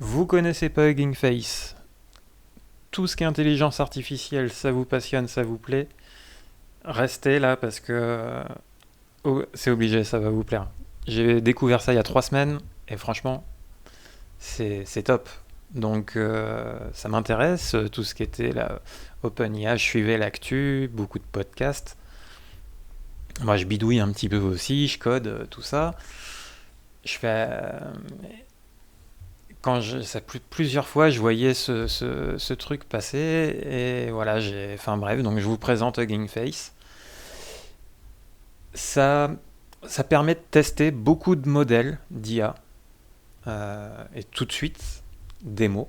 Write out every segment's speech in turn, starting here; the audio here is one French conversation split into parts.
Vous connaissez pas Hugging Face? Tout ce qui est intelligence artificielle, ça vous passionne, ça vous plaît? Restez là parce que c'est obligé, ça va vous plaire. J'ai découvert ça il y a 3 semaines et franchement, c'est top. Donc ça m'intéresse, tout ce qui était là, OpenIA, je suivais l'actu, beaucoup de podcasts. Moi je bidouille un petit peu aussi, je code, tout ça. Je fais, plusieurs fois, je voyais ce truc passer et voilà, enfin bref, donc je vous présente Hugging Face. Ça, ça permet de tester beaucoup de modèles d'IA et tout de suite des mots.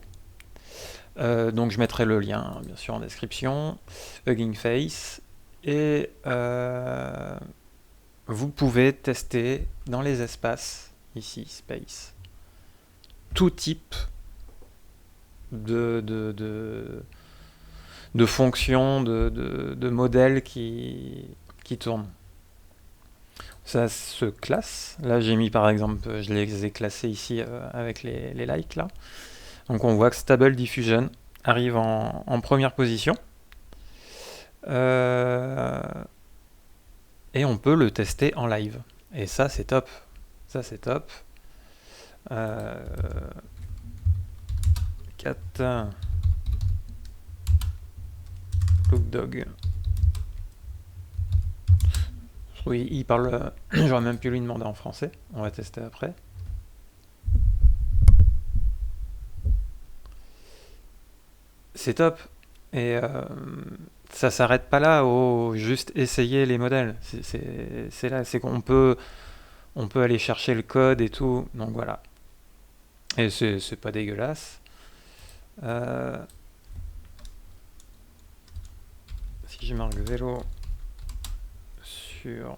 Donc je mettrai le lien bien sûr en description. Hugging Face et vous pouvez tester dans les espaces ici space tout type de, de, de, de fonctions, de modèles qui tournent. Ça se classe. Là, j'ai mis par exemple, je les ai classés ici avec les likes là. Donc on voit que Stable Diffusion arrive en première position. Euh, et on peut le tester en live. Et ça, c'est top. Ça, c'est top. 4 Look Dog. Oui, il parle. J'aurais même pu lui demander en français. On va tester après. C'est top. Et ça s'arrête pas là au juste essayer les modèles. C'est là, c'est qu'on peut aller chercher le code et tout. Donc voilà. Et c'est pas dégueulasse. Euh, si je marque vélo sur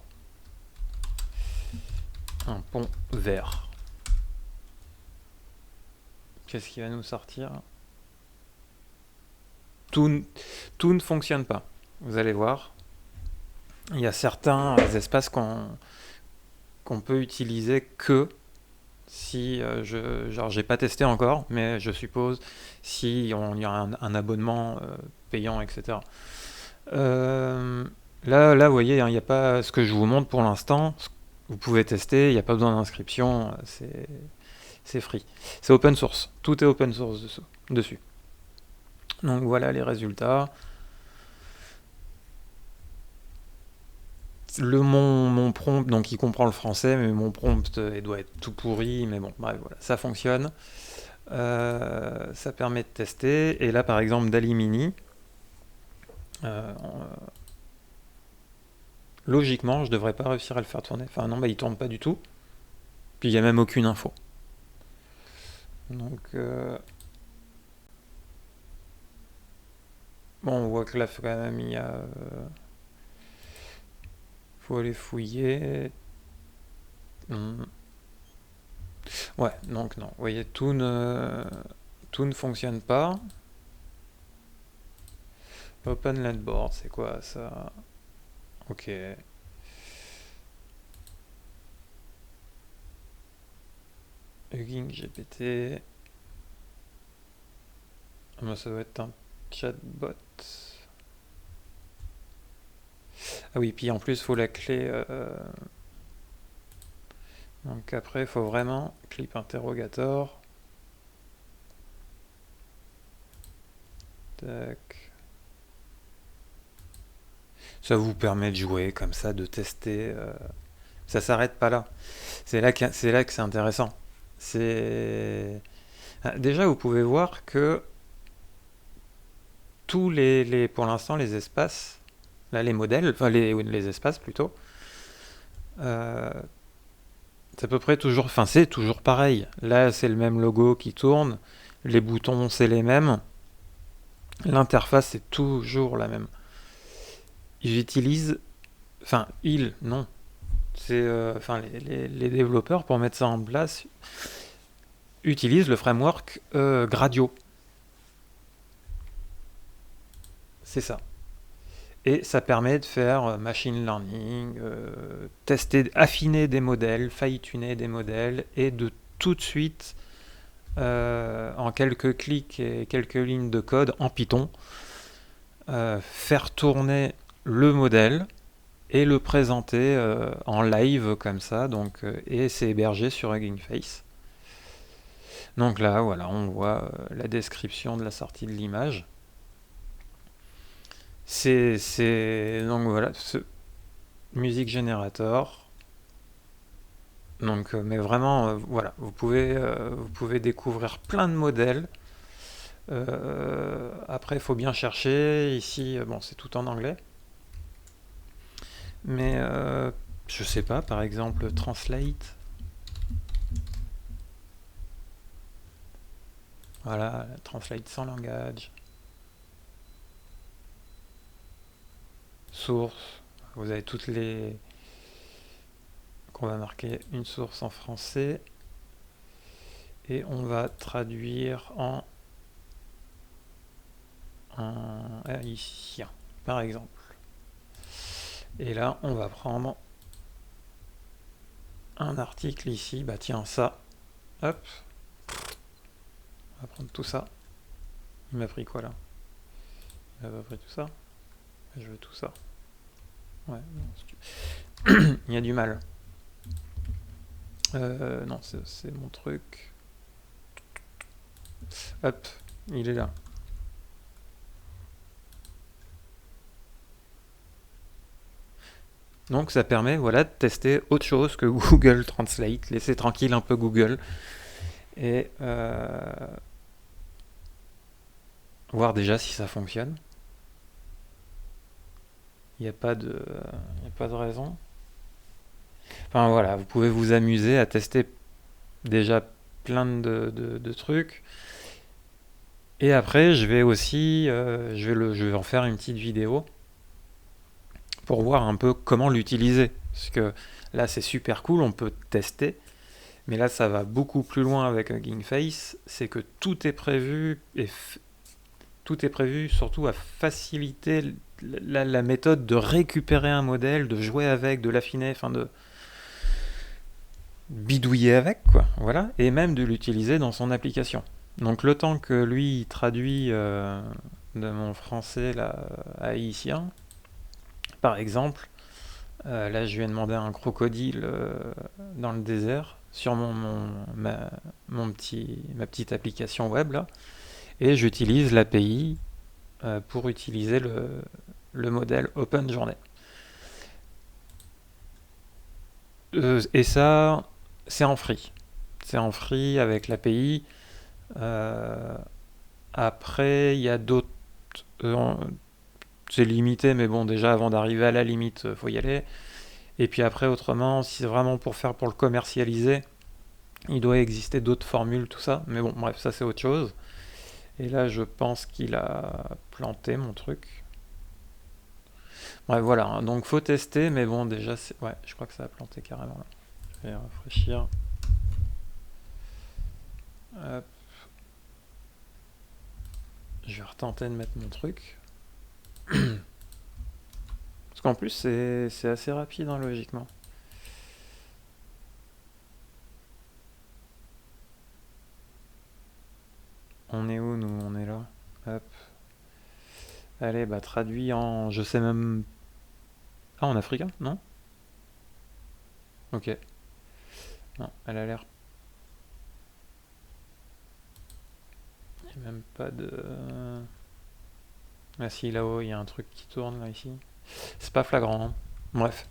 un pont vert, qu'est-ce qui va nous sortir? Tout ne fonctionne pas. Vous allez voir. Il y a certains espaces qu'on peut utiliser que si genre j'ai pas testé encore, mais je suppose si on y a un abonnement payant, etc. Euh, là, vous voyez, hein, il n'y a pas ce que je vous montre pour l'instant. Vous pouvez tester, il n'y a pas besoin d'inscription, c'est free. C'est open source, tout est open source dessus. Donc voilà les résultats. Mon prompt, donc il comprend le français, mais mon prompt il doit être tout pourri, mais bon, bref, voilà, ça fonctionne. Ça permet de tester. Et là, par exemple, Dali Mini, euh, logiquement, je devrais pas réussir à le faire tourner. Enfin, non, bah, il tourne pas du tout. Puis il n'y a même aucune info. Donc, bon, on voit que là, quand même, il y a. Faut aller fouiller. Hmm. Ouais, donc non. Vous voyez, tout ne fonctionne pas. Open Landboard, c'est quoi ça? Ok. Hugging GPT. Ah, ça doit être un chatbot. Ah oui, puis en plus, il faut la clé. Donc après, il faut vraiment clip interrogator. Tac. Ça vous permet de jouer comme ça, de tester. Ça s'arrête pas là. C'est là que c'est intéressant. C'est déjà vous pouvez voir que tous pour l'instant les espaces, là les modèles, enfin les espaces plutôt, euh, c'est à peu près toujours, enfin c'est toujours pareil. Là c'est le même logo qui tourne, les boutons c'est les mêmes, l'interface c'est toujours la même. J'utilise, enfin non, c'est enfin les développeurs pour mettre ça en place utilisent le framework Gradio. C'est ça. Et ça permet de faire machine learning, tester, affiner des modèles, fine-tuner des modèles et de tout de suite en quelques clics et quelques lignes de code en Python, faire tourner le modèle et le présenter en live comme ça, donc, et c'est hébergé sur Hugging Face. Donc là, voilà, on voit la description de la sortie de l'image. Donc voilà, ce Music Generator. Donc, mais vraiment, voilà, vous pouvez découvrir plein de modèles. Après, il faut bien chercher. Ici, bon, c'est tout en anglais. Mais je sais pas, par exemple, Translate. Voilà, Translate sans langage. Source. Vous avez toutes les. Qu'on va marquer une source en français. Et on va traduire en haïtien, par exemple. Et là, on va prendre un article ici. Bah tiens, ça. Hop. On va prendre tout ça. Il m'a pris quoi là? Il m'a pas pris tout ça. Je veux tout ça. Ouais, non, il y a du mal. Non, c'est mon truc. Hop, il est là. Donc ça permet, voilà, de tester autre chose que Google Translate, laisser tranquille un peu Google et voir déjà si ça fonctionne. Il n'y a pas de, il y a pas de raison. Enfin voilà, vous pouvez vous amuser à tester déjà plein de trucs. Et après, je vais aussi, je vais en faire une petite vidéo pour voir un peu comment l'utiliser. Parce que là, c'est super cool, on peut tester. Mais là, ça va beaucoup plus loin avec Hugging Face. C'est que tout est prévu et tout est prévu surtout à faciliter la méthode de récupérer un modèle, de jouer avec, de l'affiner, enfin de bidouiller avec, quoi. Voilà, et même de l'utiliser dans son application. Donc le temps que lui il traduit de mon français là, à haïtien, par exemple, là je lui ai demandé un crocodile dans le désert sur ma petite application web là, et j'utilise l'API pour utiliser le modèle Open Journey. Et ça, c'est en free. C'est en free avec l'API. Euh, Après, il y a d'autres. C'est limité, mais bon, déjà avant d'arriver à la limite, faut y aller. Et puis après, autrement, si c'est vraiment pour le commercialiser, il doit exister d'autres formules, tout ça. Mais bon, bref, ça c'est autre chose. Et là, je pense qu'il a planté mon truc. Ouais, voilà, hein. Donc faut tester, mais bon, déjà, ouais, je crois que ça a planté carrément là. Je vais rafraîchir. Hop. Je vais retenter de mettre mon truc. Parce qu'en plus, c'est assez rapide, hein, logiquement. On est où, nous? On est là. Hop. Allez, bah, traduit en. Je sais même. Ah, en africain? Non? Ok. Non, elle a l'air. Il n'y a même pas de. Ah, si, là-haut, il y a un truc qui tourne, là, ici. C'est pas flagrant, hein. Bref.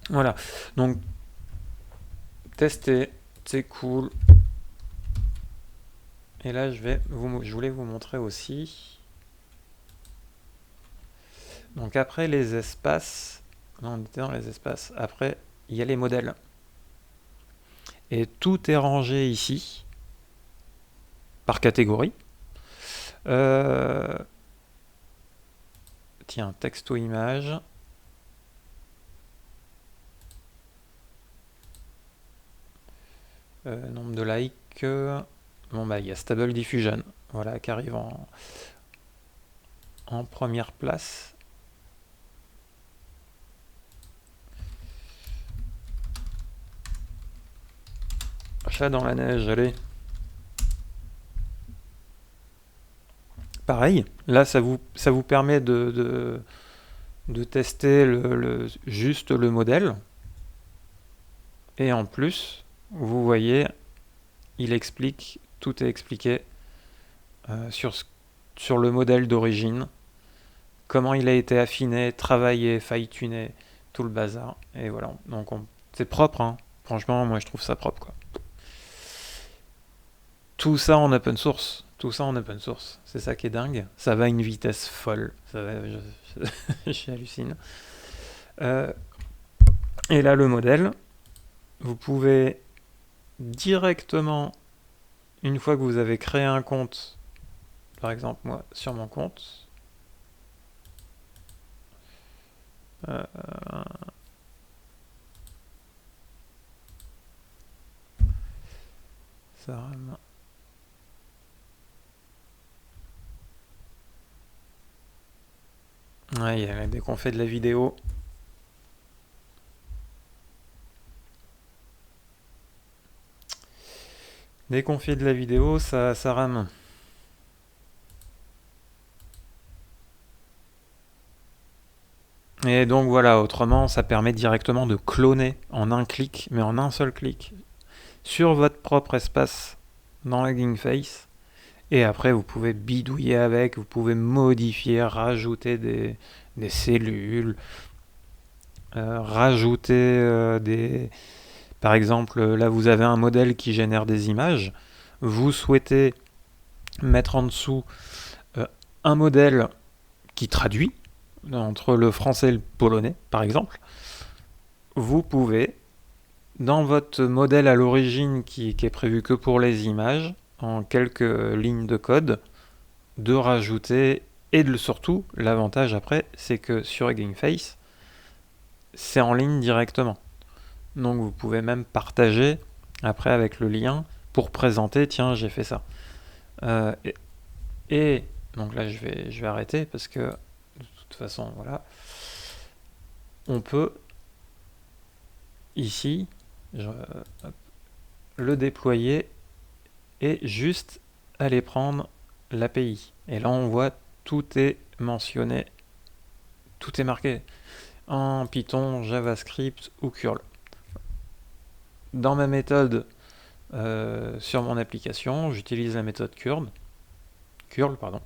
Voilà. Donc, tester. C'est cool. Et là, je voulais vous montrer aussi. Donc après les espaces, non, on était dans les espaces. Après, il y a les modèles. Et tout est rangé ici par catégorie. Euh, Tiens, texte ou image. Nombre de likes. Bon bah il y a Stable Diffusion, voilà, qui arrive en première place. Chat dans la neige, allez. Pareil, là ça vous permet de tester juste le modèle. Et en plus, vous voyez, tout est expliqué euh, sur, sur le modèle d'origine, comment il a été affiné, travaillé, fine-tuné, tout le bazar. Et voilà, donc c'est propre, hein. Franchement, moi je trouve ça propre, quoi. Tout ça en open source. Tout ça en open source. C'est ça qui est dingue. Ça va à une vitesse folle. J'hallucine. Euh, et là, le modèle, vous pouvez directement, une fois que vous avez créé un compte, par exemple, moi, sur mon compte, euh, ça rame. Ouais, dès qu'on fait de la vidéo, ça rame. Et donc voilà, autrement, ça permet directement de cloner en un clic, mais en un seul clic, sur votre propre espace dans Hugging Face. Et après, vous pouvez bidouiller avec, vous pouvez modifier, rajouter des cellules, rajouter des... Par exemple, là, vous avez un modèle qui génère des images. Vous souhaitez mettre en dessous euh, un modèle qui traduit entre le français et le polonais, par exemple. Vous pouvez, dans votre modèle à l'origine qui est prévu que pour les images, en quelques lignes de code, de rajouter surtout l'avantage après c'est que sur Hugging Face c'est en ligne directement, donc vous pouvez même partager après avec le lien pour présenter tiens j'ai fait ça. Euh, et, et donc là je vais arrêter parce que de toute façon voilà on peut ici le déployer et juste aller prendre l'API et là on voit tout est mentionné, tout est marqué en Python, JavaScript ou curl. Dans ma méthode sur mon application, j'utilise la méthode curl pardon,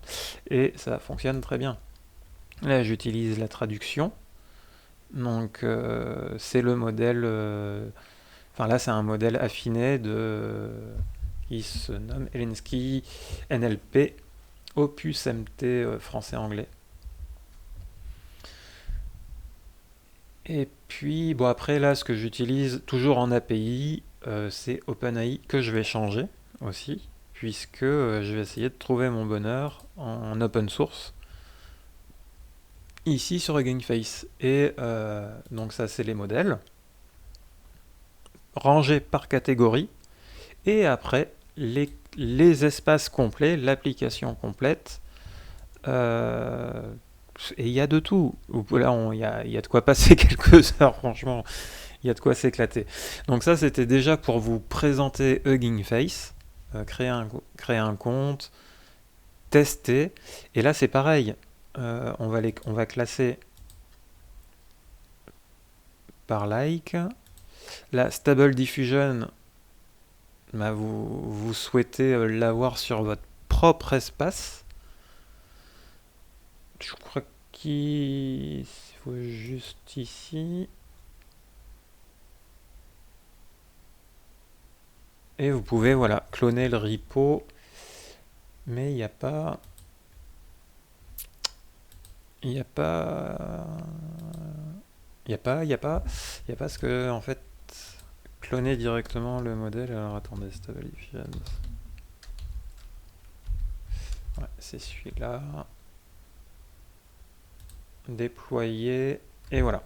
et ça fonctionne très bien. Là, j'utilise la traduction. Donc, c'est le modèle. Enfin, là, c'est un modèle affiné qui se nomme Helensky NLP Opus MT français-anglais. Et puis, bon, après, là, ce que j'utilise toujours en API, c'est OpenAI que je vais changer aussi, puisque je vais essayer de trouver mon bonheur en open source, ici sur Hugging Face. Et donc, ça, c'est les modèles, rangés par catégorie, et après, les espaces complets, l'application complète. euh, et il y a de tout. Là, il y a de quoi passer quelques heures, franchement. Il y a de quoi s'éclater. Donc ça, c'était déjà pour vous présenter Hugging Face, créer un compte, tester. Et là, c'est pareil. On va classer par like. La Stable Diffusion, bah, vous souhaitez l'avoir sur votre propre espace. Je crois qu'il faut juste ici. Et vous pouvez voilà, cloner le repo. Mais il n'y a pas... Il n'y a pas... Il y a pas ce que, en fait, cloner directement le modèle. Alors attendez, Stable Diffusion. Ouais, c'est celui-là. Déployer. Et voilà.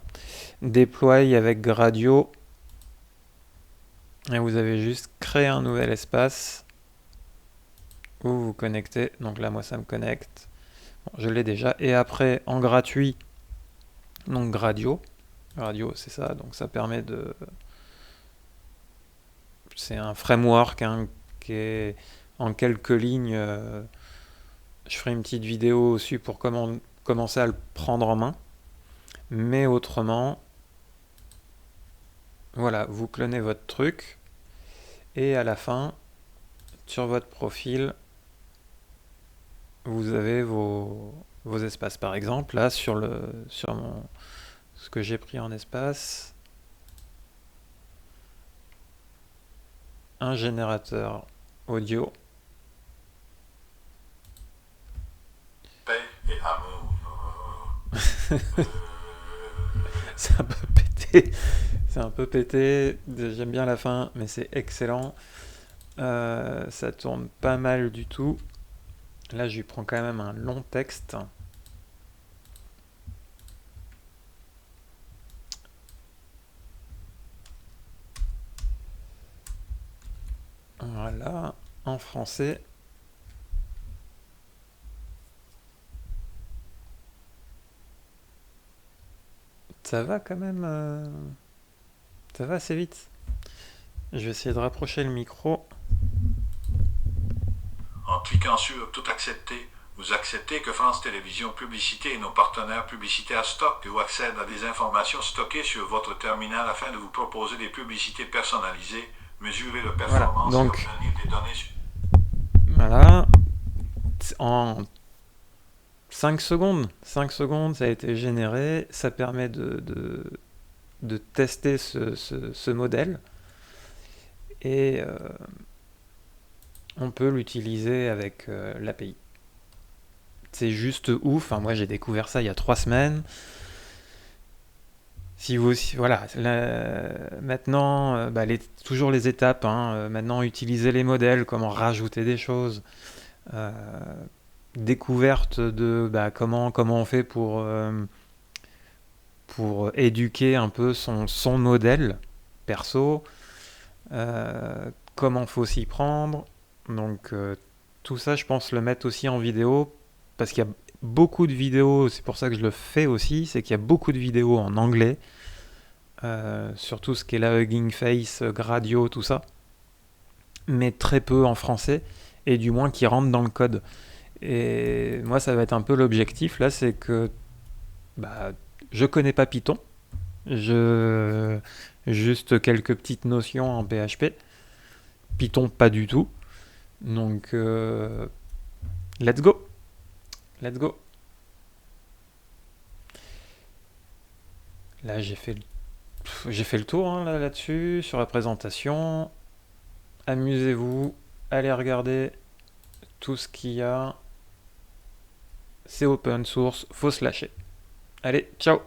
Déployer avec Gradio. Et vous avez juste créé un nouvel espace où vous vous connectez. Donc là, moi, ça me connecte. Bon, je l'ai déjà. Et après, en gratuit, donc Gradio. Gradio, c'est ça. Donc ça permet de... C'est un framework hein, qui est en quelques lignes Je ferai une petite vidéo aussi pour commencer à le prendre en main. Mais autrement, voilà, vous clonez votre truc et à la fin, sur votre profil, vous avez vos espaces. Par exemple, là, sur ce que j'ai pris en espace, un générateur audio. Paix et amour. C'est un peu pété. C'est un peu pété. J'aime bien la fin, mais c'est excellent. Ça tourne pas mal du tout. Là, je lui prends quand même un long texte. Voilà, en français. Ça va quand même. Ça va assez vite. Je vais essayer de rapprocher le micro. En cliquant sur Tout accepter, vous acceptez que France Télévisions Publicité et nos partenaires publicitaires stockent ou accèdent à des informations stockées sur votre terminal afin de vous proposer des publicités personnalisées, mesurer leur Voilà, performance et donc obtenir des données sur... voilà. En 5 secondes, 5 secondes, ça a été généré. Ça permet de tester ce modèle. Et on peut l'utiliser avec l'API. C'est juste ouf. Enfin, moi, j'ai découvert ça il y a 3 semaines. Si vous aussi, voilà, maintenant, toujours les étapes. Hein, maintenant, utiliser les modèles, comment rajouter des choses, euh, découverte de comment on fait pour éduquer un peu son modèle perso, comment faut s'y prendre. Donc tout ça, je pense le mettre aussi en vidéo parce qu'il y a beaucoup de vidéos. C'est pour ça que je le fais aussi, c'est qu'il y a beaucoup de vidéos en anglais. Sur tout ce qui est la Hugging Face, Gradio, tout ça, mais très peu en français, et du moins qui rentrent dans le code. Et moi, ça va être un peu l'objectif là, c'est que bah, je connais pas Python, je juste quelques petites notions en PHP, Python pas du tout, donc let's go, let's go. Là, j'ai fait le tour hein, là-dessus sur la présentation. Amusez-vous, allez regarder tout ce qu'il y a. C'est open source, faut se lâcher. Allez, ciao!